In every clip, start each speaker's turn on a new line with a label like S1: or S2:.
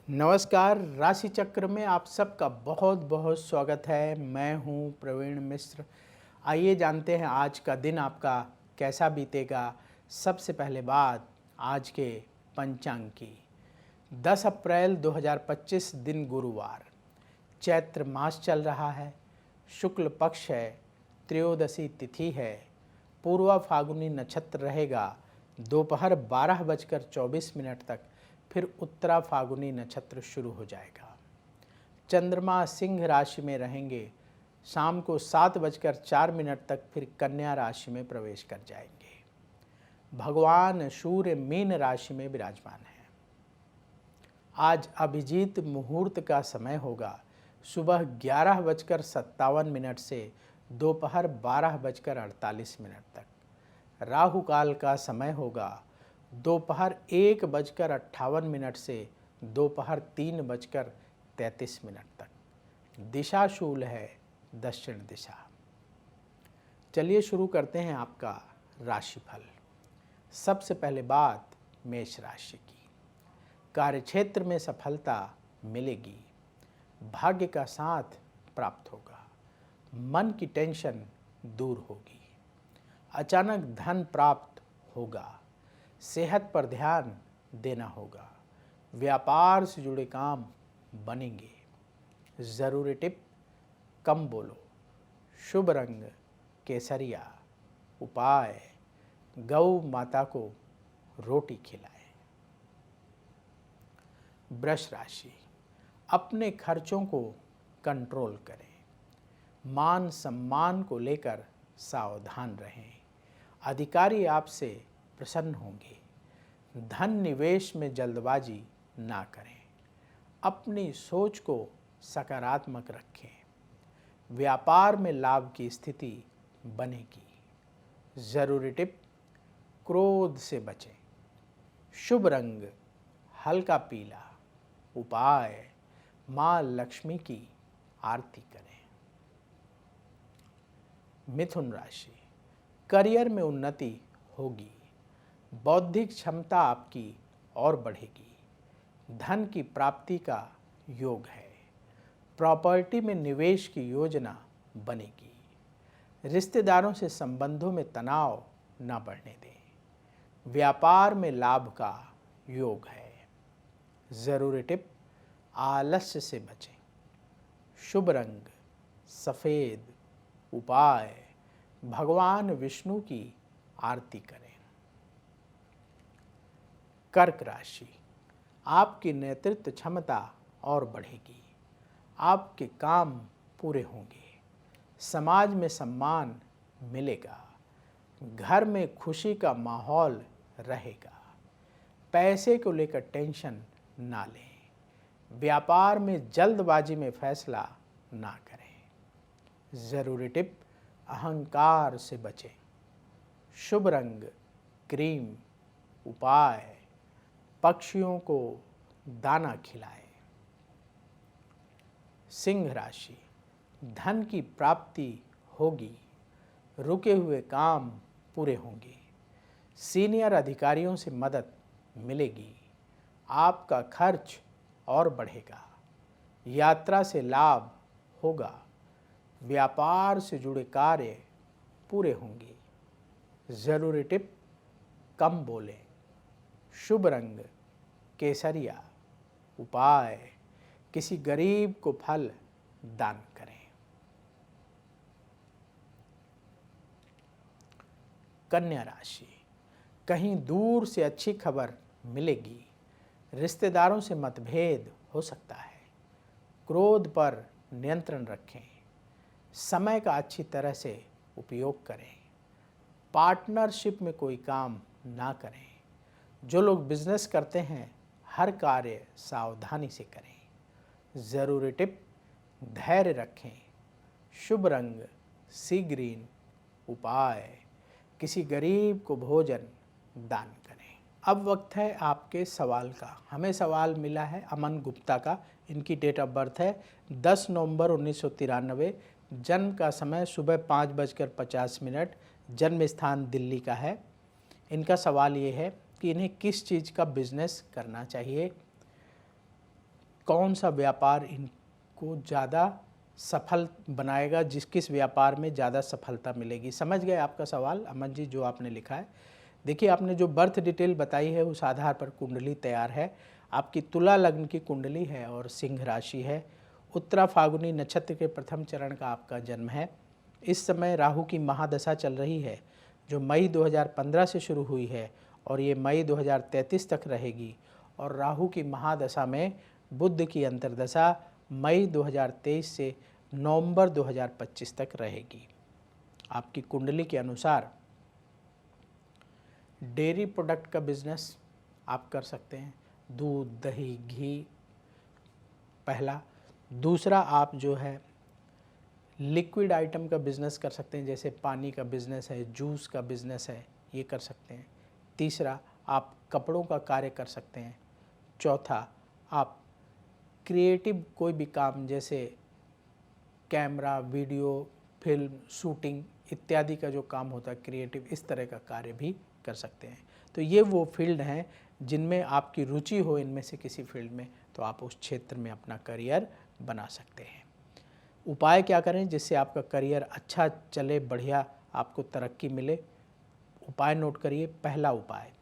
S1: नमस्कार। राशि चक्र में आप सबका बहुत बहुत स्वागत है। मैं हूं प्रवीण मिश्र। आइए जानते हैं आज का दिन आपका कैसा बीतेगा। सबसे पहले बात आज के पंचांग की। 10 अप्रैल 2025 दिन गुरुवार, चैत्र मास चल रहा है, शुक्ल पक्ष है, त्रयोदशी तिथि है, पूर्वा फागुनी नक्षत्र रहेगा दोपहर 12:24 तक, फिर उत्तरा फागुनी नक्षत्र शुरू हो जाएगा। चंद्रमा सिंह राशि में रहेंगे, शाम को 7:04 तक फिर कन्या राशि में प्रवेश कर जाएंगे। भगवान सूर्य मीन राशि में विराजमान है। आज अभिजीत मुहूर्त का समय होगा, सुबह 11:57 से दोपहर 12:48 तक। राहु काल का समय होगा दोपहर 1:58 से दोपहर 3:33 तक। दिशा शूल है दक्षिण दिशा। चलिए शुरू करते हैं आपका राशिफल। सबसे पहले बात मेष राशि की। कार्यक्षेत्र में सफलता मिलेगी, भाग्य का साथ प्राप्त होगा, मन की टेंशन दूर होगी, अचानक धन प्राप्त होगा, सेहत पर ध्यान देना होगा, व्यापार से जुड़े काम बनेंगे। ज़रूरी टिप, कम बोलो, शुभ रंग केसरिया, उपाय गौ माता को रोटी खिलाएं। वृष राशि, अपने खर्चों को कंट्रोल करें, मान सम्मान को लेकर सावधान रहें, अधिकारी आपसे प्रसन्न होंगे, धन निवेश में जल्दबाजी ना करें, अपनी सोच को सकारात्मक रखें, व्यापार में लाभ की स्थिति बनेगी। ज़रूरी टिप, क्रोध से बचें, शुभ रंग हल्का पीला, उपाय माँ लक्ष्मी की आरती करें। मिथुन राशि, करियर में उन्नति होगी, बौद्धिक क्षमता आपकी और बढ़ेगी, धन की प्राप्ति का योग है, प्रॉपर्टी में निवेश की योजना बनेगी, रिश्तेदारों से संबंधों में तनाव न बढ़ने दें, व्यापार में लाभ का योग है। ज़रूरी टिप, आलस्य से बचें, शुभ रंग सफ़ेद, उपाय भगवान विष्णु की आरती करें। कर्क राशि, आपकी नेतृत्व क्षमता और बढ़ेगी, आपके काम पूरे होंगे, समाज में सम्मान मिलेगा, घर में खुशी का माहौल रहेगा, पैसे को लेकर टेंशन ना लें, व्यापार में जल्दबाजी में फैसला ना करें। ज़रूरी टिप, अहंकार से बचें, शुभ रंग क्रीम, उपाय पक्षियों को दाना खिलाएं। सिंह राशि, धन की प्राप्ति होगी, रुके हुए काम पूरे होंगे, सीनियर अधिकारियों से मदद मिलेगी, आपका खर्च और बढ़ेगा, यात्रा से लाभ होगा, व्यापार से जुड़े कार्य पूरे होंगे। ज़रूरी टिप, कम बोलें, शुभ रंग केसरिया, उपाय किसी गरीब को फल दान करें। कन्या राशि, कहीं दूर से अच्छी खबर मिलेगी, रिश्तेदारों से मतभेद हो सकता है, क्रोध पर नियंत्रण रखें, समय का अच्छी तरह से उपयोग करें, पार्टनरशिप में कोई काम ना करें, जो लोग बिजनेस करते हैं हर कार्य सावधानी से करें। ज़रूरी टिप, धैर्य रखें, शुभ रंग सी ग्रीन, उपाय किसी गरीब को भोजन दान करें। अब वक्त है आपके सवाल का। हमें सवाल मिला है अमन गुप्ता का। इनकी डेट ऑफ बर्थ है 10 नवंबर 1993, जन्म का समय सुबह 5:50, जन्म स्थान दिल्ली का है। इनका सवाल ये है कि इन्हें किस चीज़ का बिजनेस करना चाहिए। कौन सा व्यापार इनको ज़्यादा सफल बनाएगा, किस व्यापार में ज़्यादा सफलता मिलेगी। समझ गए आपका सवाल अमन जी जो आपने लिखा है। देखिए आपने जो बर्थ डिटेल बताई है उस आधार पर कुंडली तैयार है। आपकी तुला लग्न की कुंडली है और सिंह राशि है। उत्तरा फाल्गुनी नक्षत्र के प्रथम चरण का आपका जन्म है। इस समय राहु की महादशा चल रही है जो मई 2015 से शुरू हुई है और ये मई 2033 तक रहेगी। और राहु की महादशा में बुध की अंतर्दशा मई 2023 से नवंबर 2025 तक रहेगी। आपकी कुंडली के अनुसार डेयरी प्रोडक्ट का बिजनेस आप कर सकते हैं, दूध दही घी पहला। दूसरा आप जो है लिक्विड आइटम का बिजनेस कर सकते हैं, जैसे पानी का बिजनेस है, जूस का बिजनेस है, ये कर सकते हैं। तीसरा आप कपड़ों का कार्य कर सकते हैं। चौथा आप क्रिएटिव कोई भी काम जैसे कैमरा, वीडियो, फिल्म, शूटिंग इत्यादि का जो काम होता है क्रिएटिव, इस तरह का कार्य भी कर सकते हैं। तो ये वो फील्ड हैं जिनमें आपकी रुचि हो, इनमें से किसी फील्ड में, तो आप उस क्षेत्र में अपना करियर बना सकते हैं। उपाय क्या करें जिससे आपका करियर अच्छा चले, बढ़िया आपको तरक्की मिले। उपाय नोट करिए। पहला उपाय,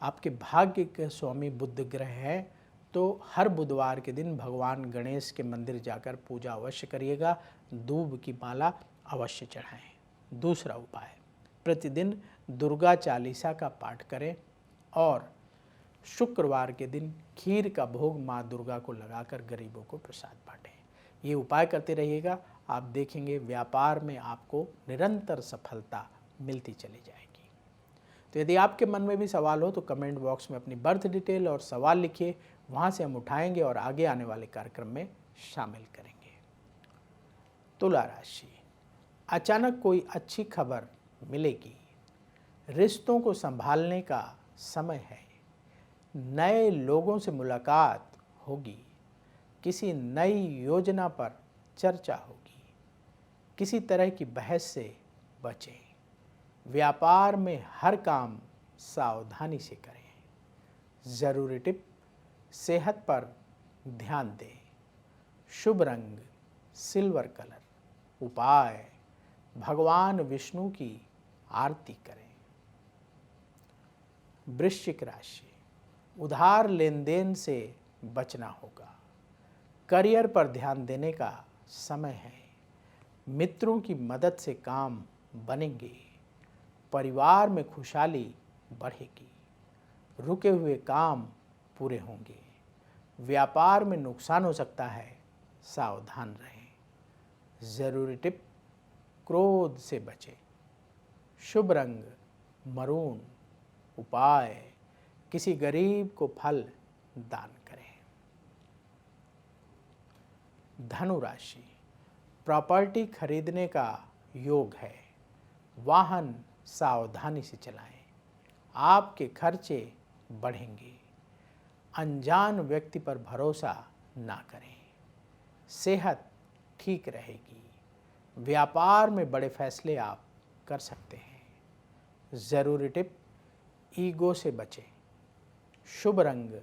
S1: आपके भाग्य के स्वामी बुध ग्रह हैं तो हर बुधवार के दिन भगवान गणेश के मंदिर जाकर पूजा अवश्य करिएगा, दूब की माला अवश्य चढ़ाएं। दूसरा उपाय, प्रतिदिन दुर्गा चालीसा का पाठ करें और शुक्रवार के दिन खीर का भोग माँ दुर्गा को लगाकर गरीबों को प्रसाद बांटें। ये उपाय करते रहिएगा, आप देखेंगे व्यापार में आपको निरंतर सफलता मिलती चली जाएगी। तो यदि आपके मन में भी सवाल हो तो कमेंट बॉक्स में अपनी बर्थ डिटेल और सवाल लिखिए, वहाँ से हम उठाएंगे और आगे आने वाले कार्यक्रम में शामिल करेंगे। तुला राशि, अचानक कोई अच्छी खबर मिलेगी, रिश्तों को संभालने का समय है, नए लोगों से मुलाकात होगी, किसी नई योजना पर चर्चा होगी, किसी तरह की बहस से बचें, व्यापार में हर काम सावधानी से करें। ज़रूरी टिप, सेहत पर ध्यान दें, शुभ रंग सिल्वर कलर, उपाय भगवान विष्णु की आरती करें। वृश्चिक राशि, उधार लेन देन से बचना होगा, करियर पर ध्यान देने का समय है, मित्रों की मदद से काम बनेंगे, परिवार में खुशहाली बढ़ेगी, रुके हुए काम पूरे होंगे, व्यापार में नुकसान हो सकता है, सावधान रहें। ज़रूरी टिप, क्रोध से बचें, शुभ रंग मरून, उपाय किसी गरीब को फल दान करें। धनु राशि, प्रॉपर्टी खरीदने का योग है, वाहन सावधानी से चलाएं, आपके खर्चे बढ़ेंगे, अनजान व्यक्ति पर भरोसा ना करें, सेहत ठीक रहेगी, व्यापार में बड़े फैसले आप कर सकते हैं। ज़रूरी टिप, ईगो से बचें, शुभ रंग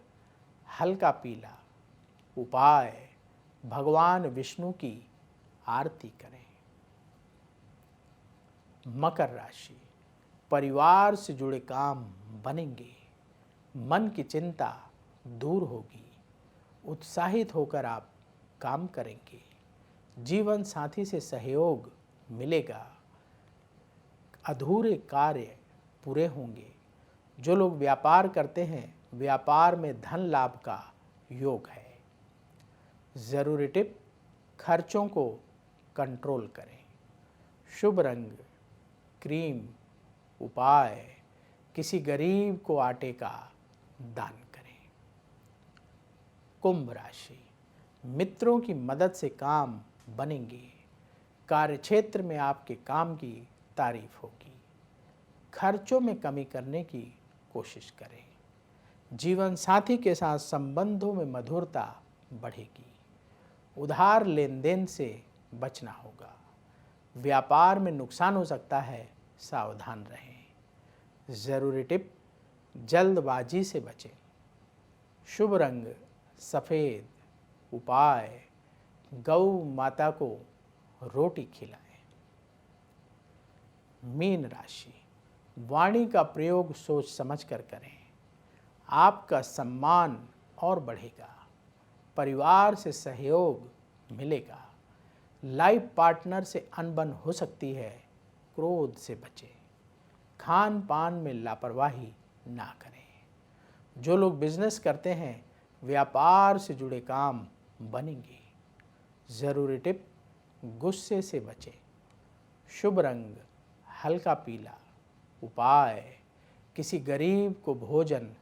S1: हल्का पीला, उपाय भगवान विष्णु की आरती करें। मकर राशि, परिवार से जुड़े काम बनेंगे, मन की चिंता दूर होगी, उत्साहित होकर आप काम करेंगे, जीवन साथी से सहयोग मिलेगा, अधूरे कार्य पूरे होंगे, जो लोग व्यापार करते हैं व्यापार में धन लाभ का योग है। ज़रूरी टिप, खर्चों को कंट्रोल करें, शुभ रंग क्रीम, उपाय किसी गरीब को आटे का दान करें। कुंभ राशि, मित्रों की मदद से काम बनेंगे, कार्यक्षेत्र में आपके काम की तारीफ होगी, खर्चों में कमी करने की कोशिश करें, जीवन साथी के साथ संबंधों में मधुरता बढ़ेगी, उधार लेन देन से बचना होगा, व्यापार में नुकसान हो सकता है, सावधान रहें। ज़रूरी टिप, जल्दबाजी से बचें, शुभ रंग सफ़ेद। उपाय, गौ माता को रोटी खिलाएं। मीन राशि, वाणी का प्रयोग सोच समझ कर करें। आपका सम्मान और बढ़ेगा। परिवार से सहयोग मिलेगा। लाइफ पार्टनर से अनबन हो सकती है, क्रोध से बचें। खान पान में लापरवाही ना करें। जो लोग बिजनेस करते हैं, व्यापार से जुड़े काम बनेंगे। ज़रूरी टिप, गुस्से से बचें। शुभ रंग हल्का पीला। उपाय, किसी गरीब को भोजन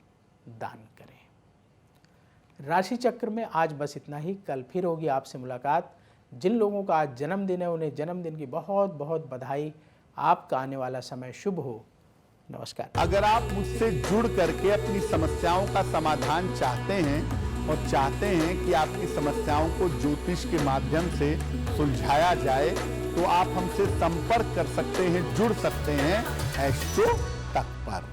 S1: दान करें। राशि चक्र में आज बस इतना ही। कल फिर होगी आपसे मुलाकात। जिन लोगों का आज जन्मदिन है उन्हें जन्मदिन की बहुत बहुत बधाई। आपका आने वाला समय शुभ हो। नमस्कार।
S2: अगर आप मुझसे जुड़ करके अपनी समस्याओं का समाधान चाहते हैं और चाहते हैं कि आपकी समस्याओं को ज्योतिष के माध्यम से सुलझाया जाए, तो आप हमसे संपर्क कर सकते हैं, जुड़ सकते हैं एस्ट्रो तक पर।